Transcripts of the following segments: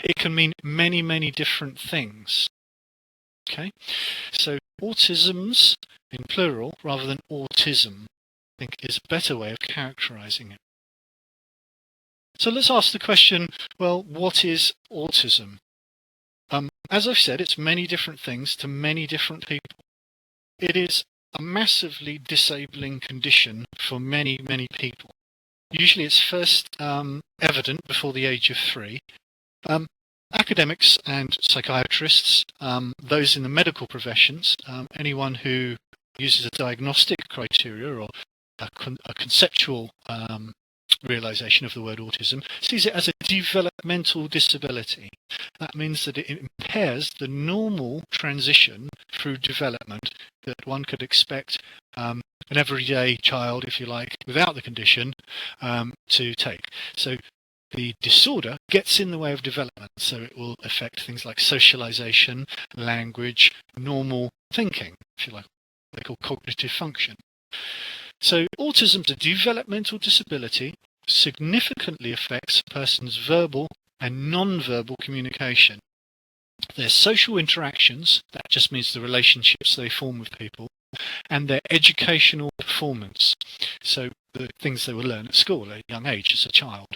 It can mean many, many different things. Okay, so autisms in plural rather than autism, I think, is a better way of characterizing it. So let's ask the question, well, what is autism? As I've said, it's many different things to many different people. It is a massively disabling condition for many, many people. Usually it's first evident before the age of 3. Academics and psychiatrists, those in the medical professions, anyone who uses a diagnostic criteria or a conceptual realization of the word autism, sees it as a developmental disability. That means that it impairs the normal transition through development that one could expect an everyday child, if you like, without the condition, to take. So the disorder gets in the way of development, so it will affect things like socialization, language, normal thinking, if you like, what they call cognitive function. So autism is a developmental disability, significantly affects a person's verbal and non-verbal communication. Their social interactions, that just means the relationships they form with people, and their educational performance, so the things they will learn at school at a young age as a child.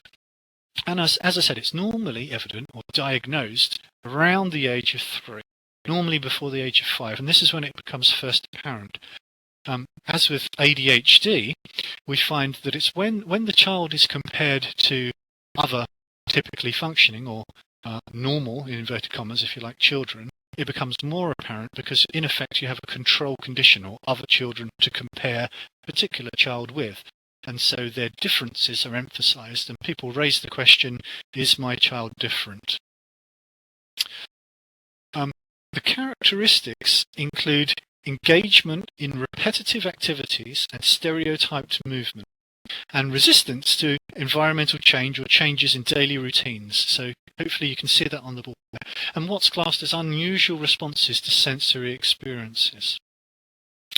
And as I said, it's normally evident or diagnosed around the age of 3, normally before the age of 5, and this is when it becomes first apparent. As with ADHD, we find that it's when the child is compared to other typically functioning or normal, in inverted commas, if you like, children, it becomes more apparent because, in effect, you have a control condition or other children to compare a particular child with. And so their differences are emphasized, and people raise the question, is my child different? The characteristics include engagement in repetitive activities and stereotyped movement, and resistance to environmental change or changes in daily routines. So hopefully you can see that on the board there. And what's classed as unusual responses to sensory experiences.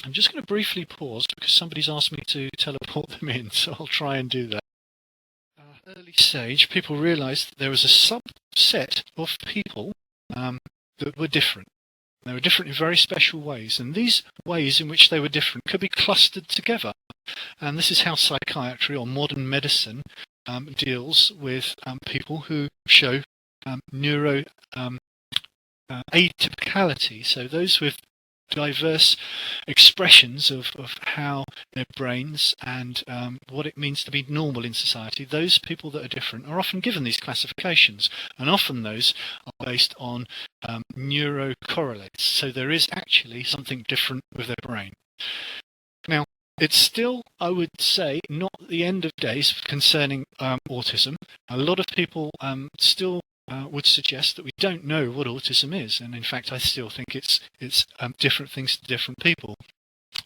I'm just going to briefly pause because somebody's asked me to teleport them in, so I'll try and do that. Early stage, people realised that there was a subset of people that were different. They were different in very special ways, and these ways in which they were different could be clustered together. And this is how psychiatry or modern medicine deals with people who show neuro atypicality, so those with diverse expressions of how their brains and what it means to be normal in society. Those people that are different are often given these classifications, and often those are based on neurocorrelates. So there is actually something different with their brain. Now, it's still, I would say, not the end of days concerning autism. A lot of people still would suggest that we don't know what autism is, and in fact I still think it's different things to different people.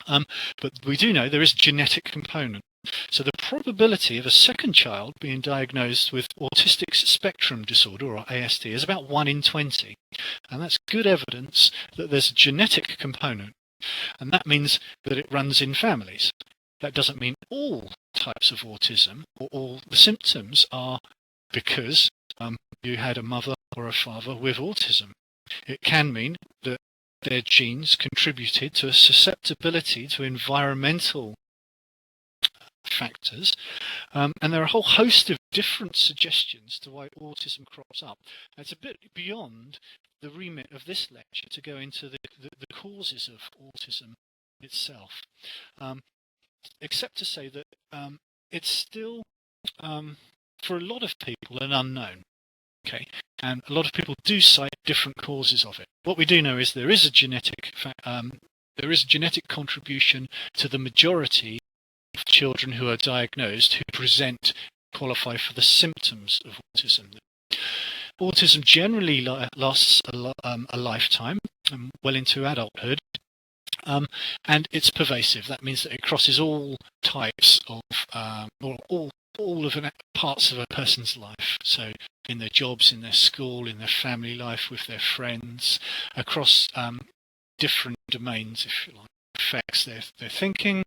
But we do know there is a genetic component. So the probability of a second child being diagnosed with autistic spectrum disorder, or ASD, is about 1 in 20. And that's good evidence that there's a genetic component. And that means that it runs in families. That doesn't mean all types of autism or all the symptoms are because you had a mother or a father with autism. It can mean that their genes contributed to a susceptibility to environmental factors, and there are a whole host of different suggestions to why autism crops up. It's a bit beyond the remit of this lecture to go into the causes of autism itself, except to say that it's still, for a lot of people, an unknown. Okay, and a lot of people do cite different causes of it. What we do know is there is a genetic contribution to the majority of children who are diagnosed who qualify for the symptoms of autism. Autism generally lasts a lifetime, well into adulthood, and it's pervasive. That means that it crosses all types of, or all of the parts of a person's life. So in their jobs, in their school, in their family life, with their friends, across different domains, if you like. Affects their thinking,